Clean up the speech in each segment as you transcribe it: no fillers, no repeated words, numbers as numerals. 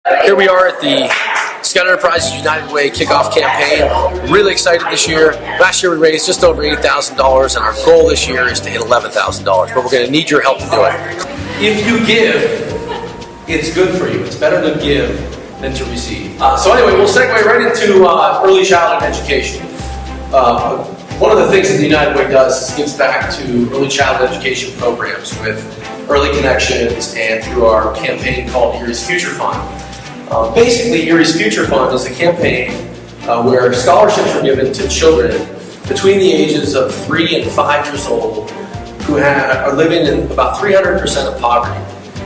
Here we are at the Scout Enterprises United Way kickoff campaign. Really excited this year. Last year we raised just over $80,000 and our goal this year is to hit $11,000, but we're going to need your help to do it. If you give, it's good for you. It's better to give than to receive. So anyway, we'll segue right into early childhood education. One of the things that the United Way does is gives back to early childhood education programs with early connections and through our campaign called Erie's Future Fund. Basically, Erie's Future Fund is a campaign where scholarships are given to children between the ages of 3 and 5 years old who are living in about 300% of poverty.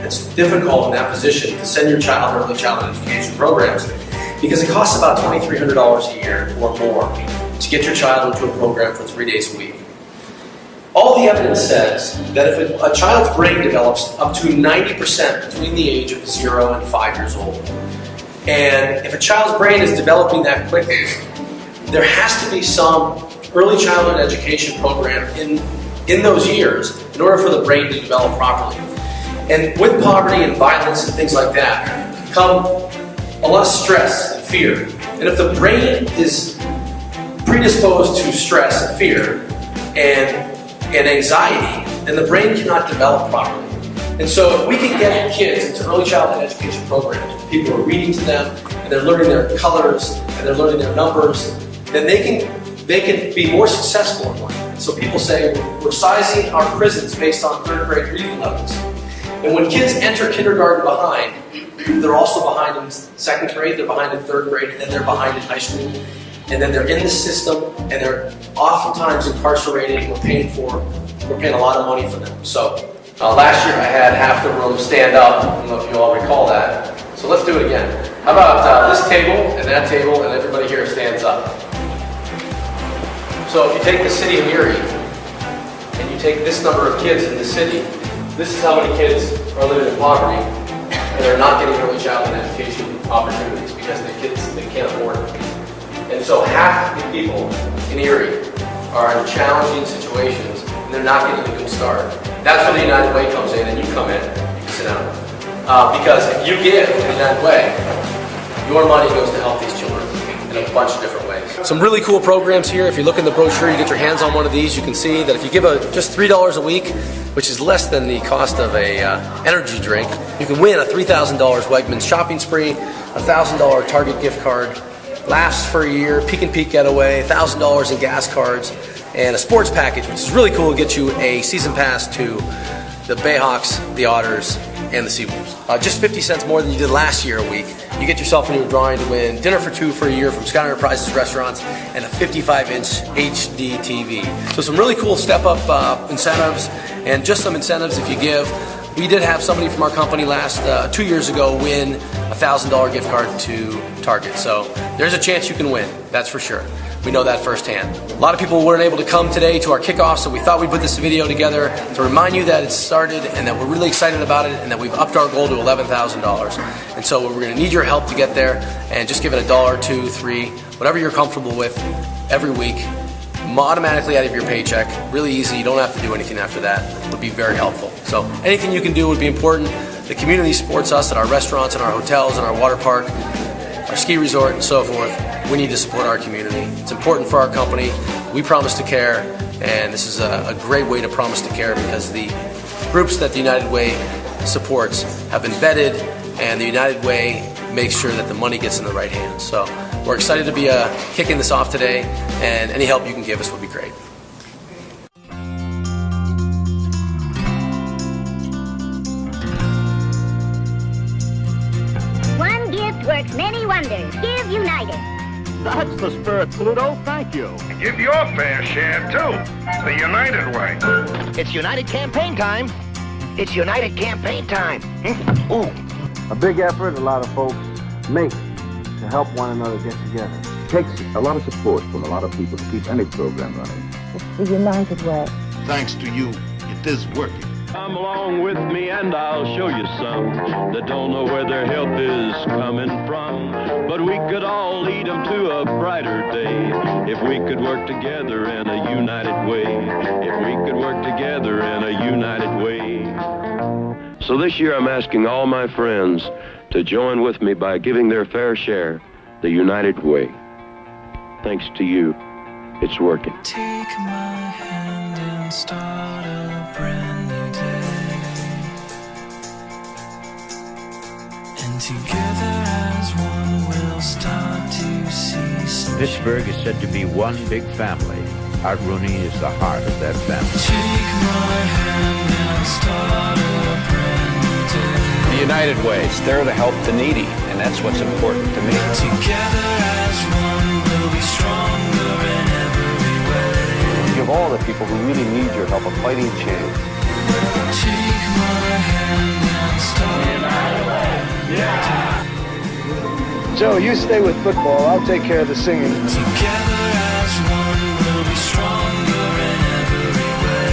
It's difficult in that position to send your child to early childhood education programs because it costs about $2,300 a year or more to get your child into a program for 3 days a week. All the evidence says that if a child's brain develops up to 90% between the age of 0 and 5 years old, and if a child's brain is developing that quickly, there has to be some early childhood education program in those years in order for the brain to develop properly. And with poverty and violence and things like that come a lot of stress and fear. And if the brain is predisposed to stress and fear and anxiety, then the brain cannot develop properly. And so if we can get kids into early childhood education programs, people are reading to them, and they're learning their colors, and they're learning their numbers, then they can be more successful in life. And so people say, we're sizing our prisons based on 3rd grade reading levels. And when kids enter kindergarten behind, they're also behind in 2nd grade, they're behind in 3rd grade, and then they're behind in high school. And then they're in the system, and they're oftentimes incarcerated. We're paying a lot of money for them. So last year I had half the room stand up. I don't know if you all recall that. So let's do it again. How about this table and that table, and everybody here stands up. So if you take the city of Erie, and you take this number of kids in the city, this is how many kids are living in poverty, and they're not getting early childhood education opportunities because they can't afford it. And so half the people in Erie are in challenging situations and they're not getting a good start. That's where the United Way comes in, and you come in, you can sit down. Because if you give to the United Way, your money goes to help these children in a bunch of different ways. Some really cool programs here. If you look in the brochure, you get your hands on one of these, you can see that if you give just $3 a week, which is less than the cost of a energy drink, you can win a $3,000 Wegmans shopping spree, a $1,000 Target gift card, laughs for a year, peek and peek getaway, $1,000 in gas cards, and a sports package, which is really cool. It gets you a season pass to the Bayhawks, the Otters, and the Seawolves. Just 50 cents more than you did last year a week. You get yourself into a drawing to win dinner for 2 for a year from Scout Enterprises restaurants and a 55-inch HD TV. So some really cool step-up incentives, and just some incentives if you give. We did have somebody from our company 2 years ago win a $1,000 gift card to Target. So there's a chance you can win, that's for sure. We know that firsthand. A lot of people weren't able to come today to our kickoff, so we thought we'd put this video together to remind you that it started and that we're really excited about it and that we've upped our goal to $11,000. And so we're going to need your help to get there, and just give it $1, $2, $3, whatever you're comfortable with every week, automatically out of your paycheck. Really easy, you don't have to do anything after that. It would be very helpful. So anything you can do would be important. The community supports us at our restaurants and our hotels and our water park, our ski resort, and so forth. We need to support our community. It's important for our company. We promise to care, and this is a great way to promise to care because the groups that the United Way supports have been vetted, and the United Way makes sure that the money gets in the right hands. So we're excited to be kicking this off today, and any help you can give us would be great. One gift works many wonders. Give United. That's the spirit, Pluto. Thank you. Give your fair share, too. The United Way. It's United campaign time. It's United campaign time. Ooh. A big effort a lot of folks make to help one another get together. It takes a lot of support from a lot of people to keep any program running. It's the United Way. Thanks to you, it is working. Come along with me and I'll show you some that don't know where their help is coming from. But we could all lead them to a brighter day if we could work together in a united way. If we could work together in a united way. So this year I'm asking all my friends to join with me by giving their fair share the United Way. Thanks to you, it's working. Take my hand and start a brand new day. And together as one we'll start to see some Pittsburgh is said to be one big family. Art Rooney is the heart of that family. Take my hand and start a brand new day. The United Way is there to help the needy, and that's what's important to me. Together as one we'll be stronger in every way. Give all the people who really need your help a fighting chance. Take my hand and start a brand new day. Joe, you stay with football. I'll take care of the singing. Together as one we'll be stronger in every way.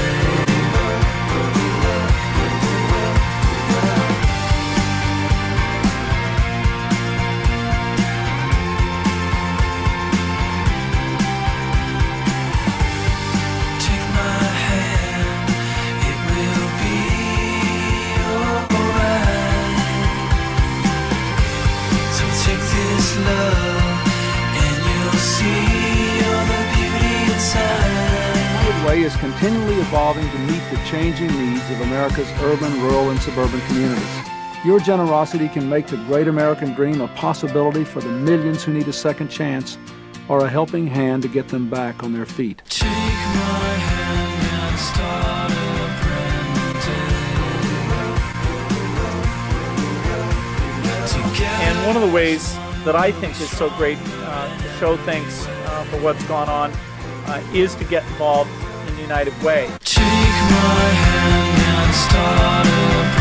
Take my hand, it will be alright. So take this love and you'll see all the beauty inside. United Way is continually evolving to meet the changing needs of America's urban, rural, and suburban communities. Your generosity can make the great American dream a possibility for the millions who need a second chance or a helping hand to get them back on their feet. Take my hand and start a brand new day. Together. And one of the ways that I think is so great to show thanks for what's gone on is to get involved in the United Way. Take my hand and start a